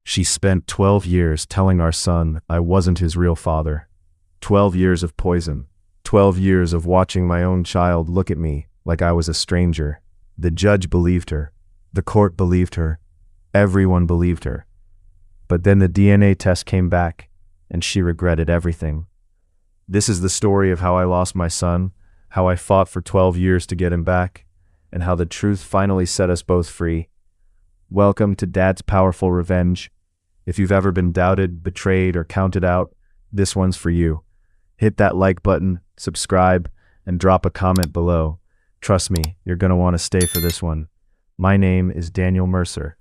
She spent 12 years telling our son I wasn't his real father. 12 years of poison. 12 years of watching my own child look at me like I was a stranger. The judge believed her. The court believed her. Everyone believed her. But then the DNA test came back, and she regretted everything. This is the story of how I lost my son, how I fought for 12 years to get him back, and how the truth finally set us both free. Welcome to Dad's Powerful Revenge. If you've ever been doubted, betrayed, or counted out, this one's for you. Hit that like button, subscribe, and drop a comment below. Trust me, you're going to want to stay for this one. My name is Daniel Mercer.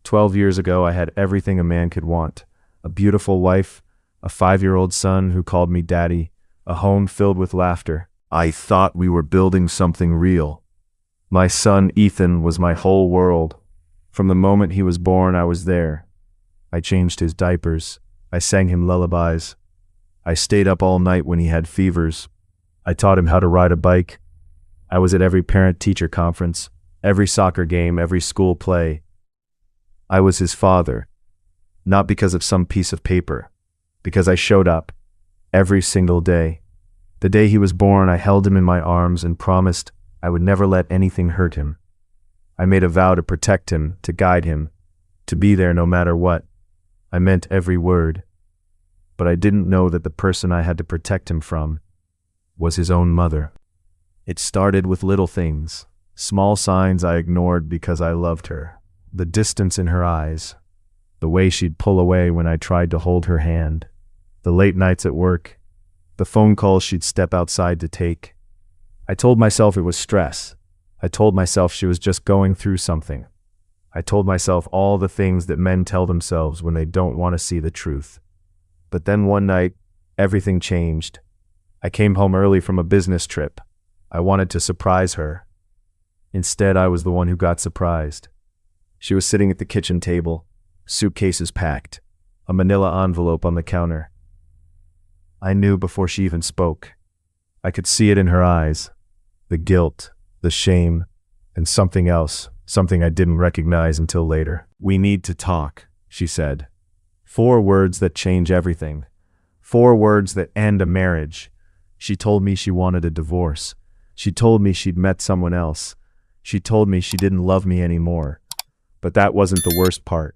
12 years ago, I had everything a man could want. A beautiful wife, a 5-year-old son who called me daddy, a home filled with laughter. I thought we were building something real. My son, Ethan, was my whole world. From the moment he was born, I was there. I changed his diapers. I sang him lullabies. I stayed up all night when he had fevers. I taught him how to ride a bike. I was at every parent-teacher conference, every soccer game, every school play. I was his father, not because of some piece of paper, because I showed up every single day. The day he was born, I held him in my arms and promised I would never let anything hurt him. I made a vow to protect him, to guide him, to be there no matter what. I meant every word. But I didn't know that the person I had to protect him from was his own mother. It started with little things, small signs I ignored because I loved her. The distance in her eyes, the way she'd pull away when I tried to hold her hand, the late nights at work, the phone calls she'd step outside to take. I told myself it was stress. I told myself she was just going through something. I told myself all the things that men tell themselves when they don't want to see the truth. But then one night, everything changed. I came home early from a business trip. I wanted to surprise her. Instead, I was the one who got surprised. She was sitting at the kitchen table, suitcases packed, a manila envelope on the counter. I knew before she even spoke. I could see it in her eyes, the guilt, the shame, and something else, something I didn't recognize until later. "We need to talk," she said. 4 words that change everything. 4 words that end a marriage. She told me she wanted a divorce. She told me she'd met someone else. She told me she didn't love me anymore. But that wasn't the worst part.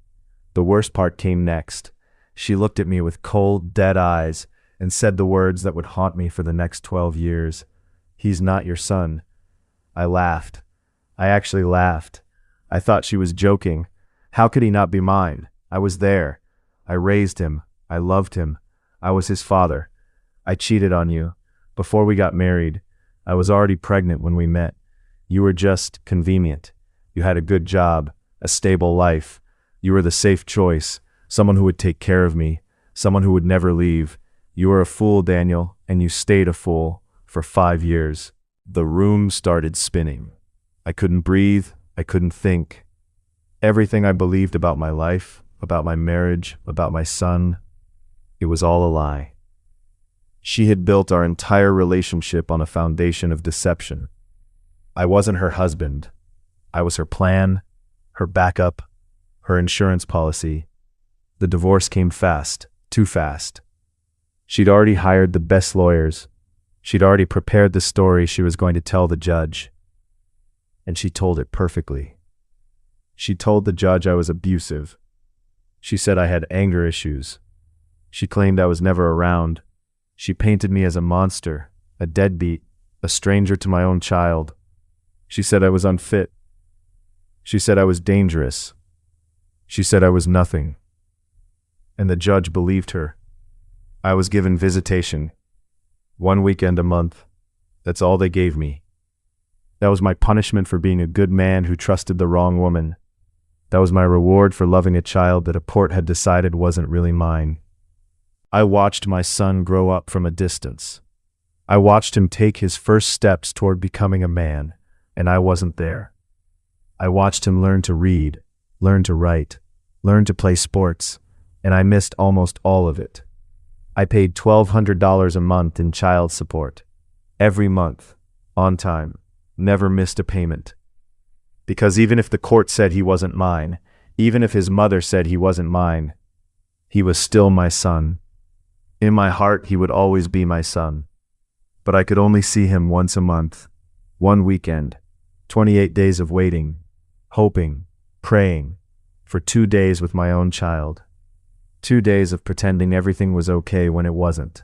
The worst part came next. She looked at me with cold, dead eyes and said the words that would haunt me for the next 12 years. "He's not your son." I laughed. I actually laughed. I thought she was joking. How could he not be mine? I was there. I raised him. I loved him. I was his father. I cheated on you. Before we got married, I was already pregnant when we met. You were just convenient. You had a good job, a stable life. You were the safe choice, someone who would take care of me, someone who would never leave. You were a fool, Daniel, and you stayed a fool for 5 years. The room started spinning. I couldn't breathe. I couldn't think. Everything I believed about my life, about my marriage, about my son, it was all a lie. She had built our entire relationship on a foundation of deception. I wasn't her husband. I was her plan, her backup, her insurance policy. The divorce came fast, too fast. She'd already hired the best lawyers. She'd already prepared the story she was going to tell the judge. And she told it perfectly. She told the judge I was abusive. She said I had anger issues. She claimed I was never around. She painted me as a monster, a deadbeat, a stranger to my own child. She said I was unfit. She said I was dangerous. She said I was nothing. And the judge believed her. I was given visitation. 1 weekend a month. That's all they gave me. That was my punishment for being a good man who trusted the wrong woman. That was my reward for loving a child that a court had decided wasn't really mine. I watched my son grow up from a distance. I watched him take his first steps toward becoming a man, and I wasn't there. I watched him learn to read, learn to write, learn to play sports, and I missed almost all of it. I paid $1,200 a month in child support. Every month, on time, never missed a payment. Because even if the court said he wasn't mine, Even if his mother said he wasn't mine, he was still my son. In my heart, he would always be my son. But I could only see him once a month, one weekend, 28 days of waiting, hoping, praying, for 2 days with my own child. 2 days of pretending everything was okay when it wasn't.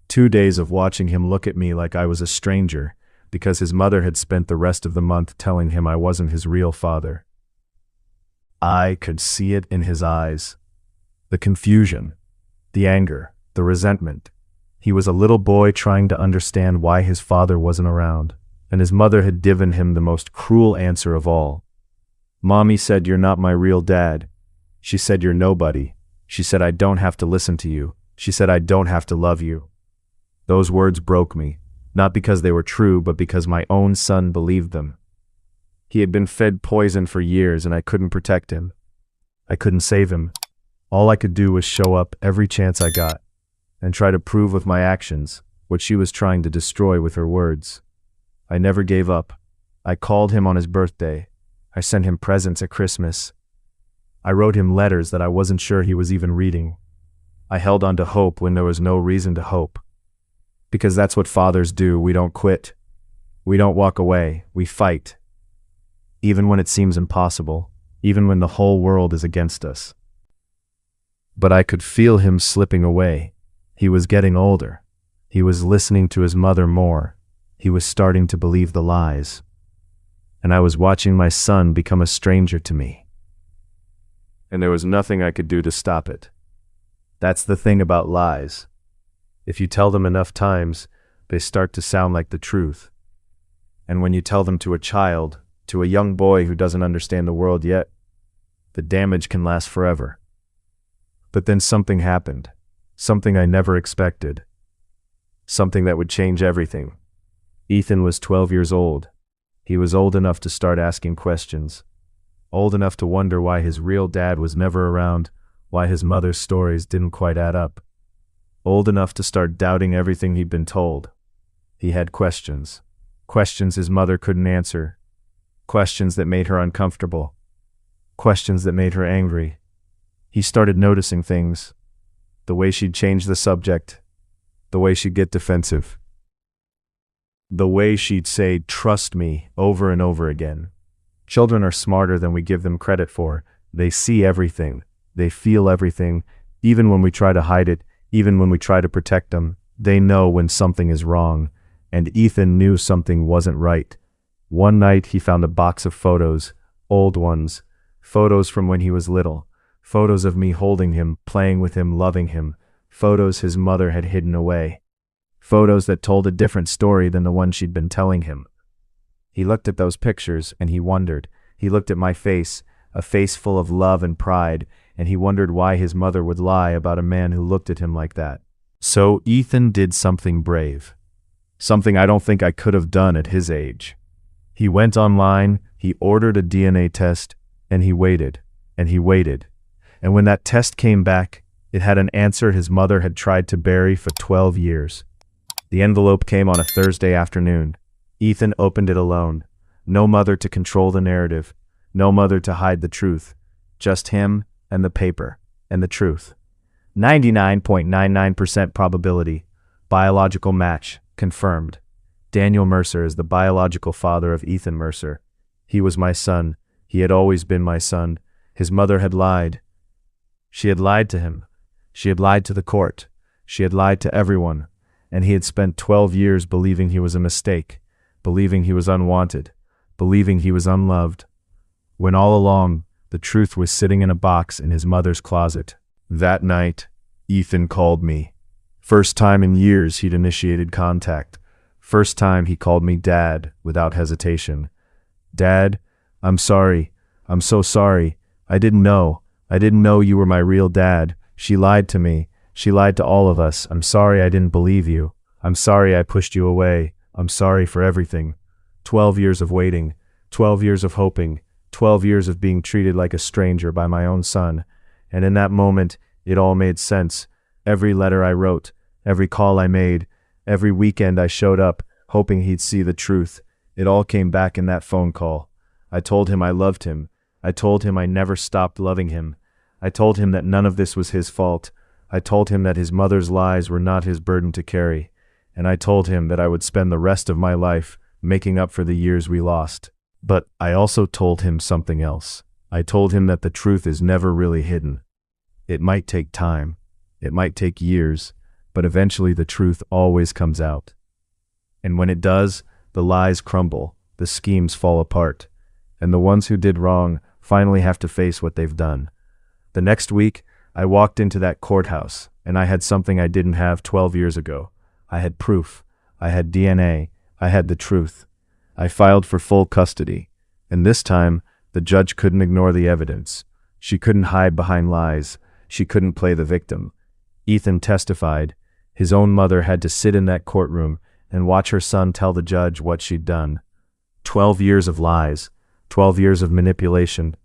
2 days of watching him look at me like I was a stranger because his mother had spent the rest of the month telling him I wasn't his real father. I could see it in his eyes. The confusion, the anger, the resentment. He was a little boy trying to understand why his father wasn't around, and his mother had given him the most cruel answer of all. Mommy said, "You're not my real dad." She said, "You're nobody." She said, "I don't have to listen to you." She said, "I don't have to love you." Those words broke me, not because they were true, but because my own son believed them. He had been fed poison for years, and I couldn't protect him. I couldn't save him. All I could do was show up every chance I got, and try to prove with my actions what she was trying to destroy with her words. I never gave up. I called him on his birthday. I sent him presents at Christmas. I wrote him letters that I wasn't sure he was even reading. I held on to hope when there was no reason to hope. Because that's what fathers do. We don't quit. We don't walk away. We fight. Even when it seems impossible. Even when the whole world is against us. But I could feel him slipping away. He was getting older. He was listening to his mother more. He was starting to believe the lies. And I was watching my son become a stranger to me. And there was nothing I could do to stop it. That's the thing about lies. If you tell them enough times, they start to sound like the truth. And when you tell them to a child, to a young boy who doesn't understand the world yet, the damage can last forever. But then something happened. Something I never expected. Something that would change everything. Ethan was 12 years old. He was old enough to start asking questions. Old enough to wonder why his real dad was never around, why his mother's stories didn't quite add up. Old enough to start doubting everything he'd been told. He had questions. Questions his mother couldn't answer. Questions that made her uncomfortable. Questions that made her angry. He started noticing things. The way she'd change the subject. The way she'd get defensive. The way she'd say, "Trust me," over and over again. Children are smarter than we give them credit for. They see everything. They feel everything. Even when we try to hide it, even when we try to protect them, they know when something is wrong. And Ethan knew something wasn't right. One night he found a box of photos, old ones, photos from when he was little, photos of me holding him, playing with him, loving him, photos his mother had hidden away, photos that told a different story than the one she'd been telling him. He looked at those pictures and he wondered. He looked at my face, a face full of love and pride, and he wondered why his mother would lie about a man who looked at him like that. So Ethan did something brave. Something I don't think I could have done at his age. He went online, he ordered a DNA test, and he waited, and he waited. And when that test came back, it had an answer his mother had tried to bury for 12 years. The envelope came on a Thursday afternoon. Ethan opened it alone. No mother to control the narrative. No mother to hide the truth. Just him and the paper and the truth. 99.99% probability. Biological match. Confirmed. Daniel Mercer is the biological father of Ethan Mercer. He was my son. He had always been my son. His mother had lied. She had lied to him. She had lied to the court. She had lied to everyone. And he had spent 12 years believing he was a mistake, believing he was unwanted, believing he was unloved, when all along, the truth was sitting in a box in his mother's closet. That night, Ethan called me. First time in years he'd initiated contact. First time he called me Dad without hesitation. "Dad, I'm sorry. I'm so sorry. I didn't know. I didn't know you were my real dad. She lied to me. She lied to all of us. I'm sorry I didn't believe you. I'm sorry I pushed you away. I'm sorry for everything. 12 years of waiting. 12 years of hoping. 12 years of being treated like a stranger by my own son. And in that moment, it all made sense. Every letter I wrote, every call I made, every weekend I showed up, hoping he'd see the truth. It all came back in that phone call. I told him I loved him. I told him I never stopped loving him. I told him that none of this was his fault. I told him that his mother's lies were not his burden to carry. And I told him that I would spend the rest of my life making up for the years we lost. But I also told him something else. I told him that the truth is never really hidden. It might take time. It might take years, but eventually the truth always comes out. And when it does, the lies crumble, the schemes fall apart, and the ones who did wrong finally have to face what they've done. The next week, I walked into that courthouse, and I had something I didn't have 12 years ago. I had proof. I had DNA. I had the truth. I filed for full custody, and this time, the judge couldn't ignore the evidence. She couldn't hide behind lies. She couldn't play the victim. Ethan testified. His own mother had to sit in that courtroom and watch her son tell the judge what she'd done. 12 years of lies, 12 years of manipulation,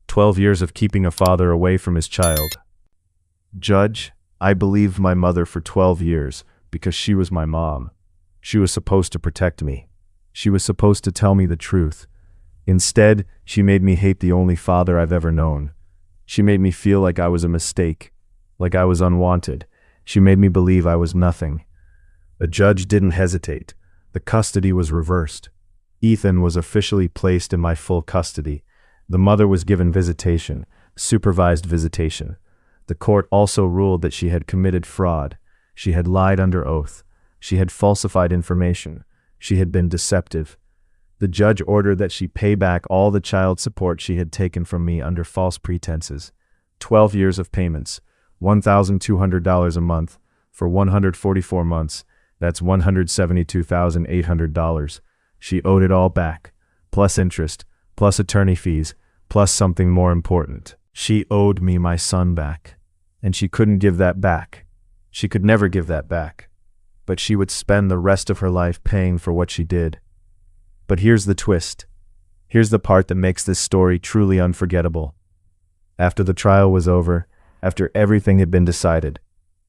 12 years of keeping a father away from his child. Judge, I believed my mother for 12 years because she was my mom. She was supposed to protect me. She was supposed to tell me the truth. Instead, she made me hate the only father I've ever known. She made me feel like I was a mistake, like I was unwanted. She made me believe I was nothing. The judge didn't hesitate. The custody was reversed. Ethan was officially placed in my full custody. The mother was given visitation, supervised visitation. The court also ruled that she had committed fraud. She had lied under oath. She had falsified information. She had been deceptive. The judge ordered that she pay back all the child support she had taken from me under false pretenses. 12 years of payments, $1,200 a month for 144 months. That's $172,800. She owed it all back, plus interest, plus attorney fees, plus something more important. She owed me my son back, and she couldn't give that back. She could never give that back, but she would spend the rest of her life paying for what she did. But here's the twist. Here's the part that makes this story truly unforgettable. After the trial was over, after everything had been decided,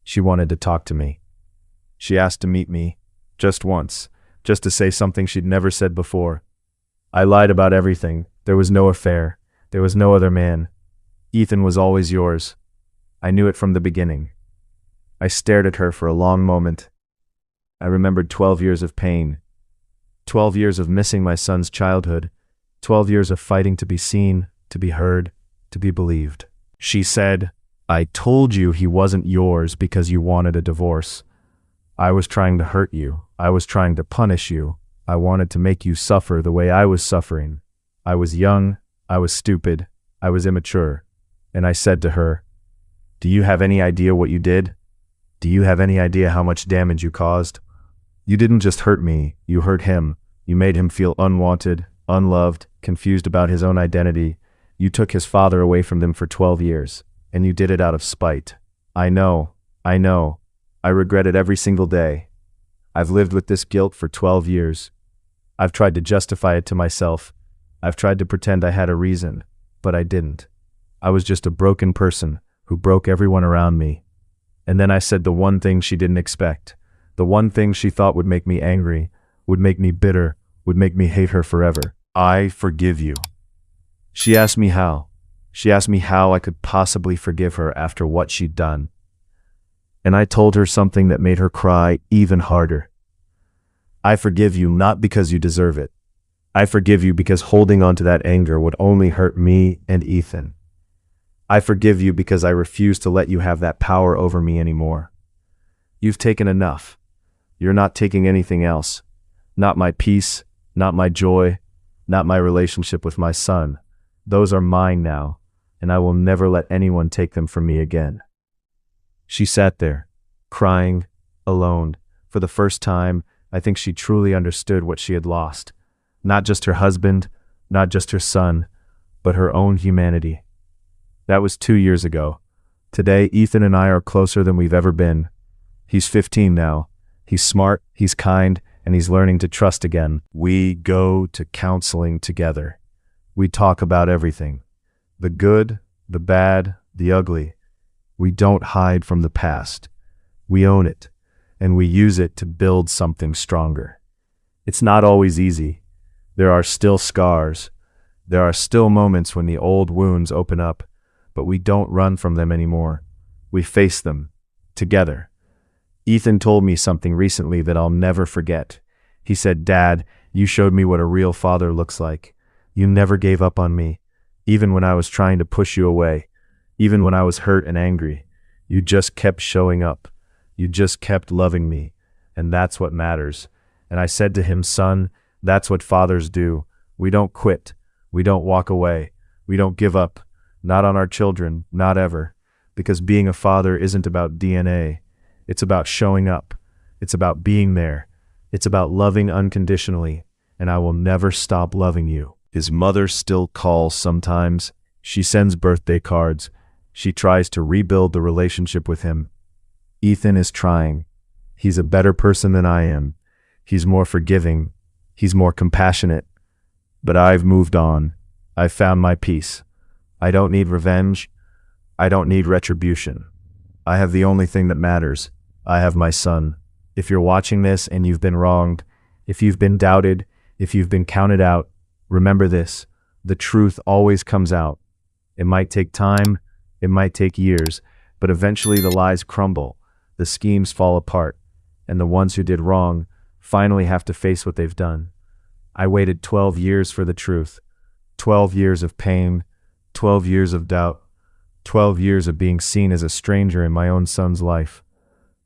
she wanted to talk to me. She asked to meet me, just once, just to say something she'd never said before. I lied about everything. There was no affair. There was no other man. Ethan was always yours. I knew it from the beginning. I stared at her for a long moment. I remembered 12 years of pain, 12 years of missing my son's childhood, 12 years of fighting to be seen, to be heard, to be believed. She said, I told you he wasn't yours because you wanted a divorce. I was trying to hurt you. I was trying to punish you. I wanted to make you suffer the way I was suffering. I was young. I was stupid. I was immature. And I said to her, do you have any idea what you did? Do you have any idea how much damage you caused? You didn't just hurt me. You hurt him. You made him feel unwanted, unloved, confused about his own identity. You took his father away from them for 12 years, and you did it out of spite. I know. I know. I regret it every single day. I've lived with this guilt for 12 years. I've tried to justify it to myself. I've tried to pretend I had a reason, but I didn't. I was just a broken person who broke everyone around me. And then I said the one thing she didn't expect, the one thing she thought would make me angry, would make me bitter, would make me hate her forever. I forgive you. She asked me how. She asked me how I could possibly forgive her after what she'd done. And I told her something that made her cry even harder. I forgive you not because you deserve it. I forgive you because holding on to that anger would only hurt me and Ethan. I forgive you because I refuse to let you have that power over me anymore. You've taken enough. You're not taking anything else. Not my peace, not my joy, not my relationship with my son. Those are mine now, and I will never let anyone take them from me again. She sat there, crying, alone. For the first time, I think she truly understood what she had lost. Not just her husband, not just her son, but her own humanity. That was 2 years ago. Today, Ethan and I are closer than we've ever been. He's 15 now. He's smart, he's kind, and he's learning to trust again. We go to counseling together. We talk about everything. The good, the bad, the ugly. We don't hide from the past. We own it, and we use it to build something stronger. It's not always easy. There are still scars. There are still moments when the old wounds open up, but we don't run from them anymore. We face them together. Ethan told me something recently that I'll never forget. He said, "Dad, you showed me what a real father looks like. You never gave up on me, even when I was trying to push you away, even when I was hurt and angry. You just kept showing up. You just kept loving me, and that's what matters." And I said to him, "Son, that's what fathers do. We don't quit. We don't walk away. We don't give up. Not on our children, not ever. Because being a father isn't about DNA. It's about showing up. It's about being there. It's about loving unconditionally, and I will never stop loving you." His mother still calls sometimes. She sends birthday cards. She tries to rebuild the relationship with him. Ethan is trying. He's a better person than I am. He's more forgiving. He's more compassionate. But I've moved on. I've found my peace. I don't need revenge. I don't need retribution. I have the only thing that matters. I have my son. If you're watching this and you've been wronged, if you've been doubted, if you've been counted out, remember this: the truth always comes out. It might take time, it might take years, but eventually the lies crumble, the schemes fall apart, and the ones who did wrong finally have to face what they've done. I waited 12 years for the truth, 12 years of pain, 12 years of doubt, 12 years of being seen as a stranger in my own son's life.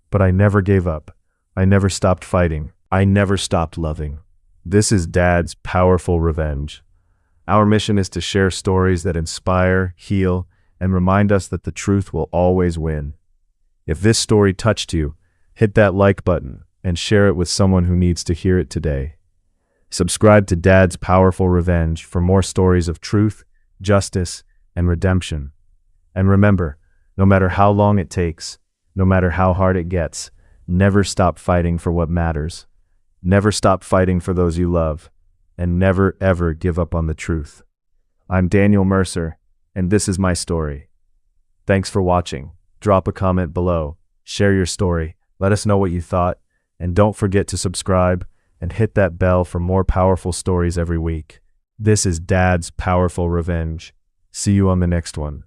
But I never gave up. I never stopped fighting. I never stopped loving. This is Dad's powerful revenge. Our mission is to share stories that inspire, heal, and remind us that the truth will always win. If this story touched you, hit that like button and share it with someone who needs to hear it today. Subscribe to Dad's Powerful Revenge for more stories of truth, justice, and redemption. And remember, no matter how long it takes, no matter how hard it gets, never stop fighting for what matters. Never stop fighting for those you love, and never ever give up on the truth. I'm Daniel Mercer, and this is my story. Thanks for watching. Drop a comment below, share your story, let us know what you thought, and don't forget to subscribe and hit that bell for more powerful stories every week. This is Dad's Powerful Revenge. See you on the next one.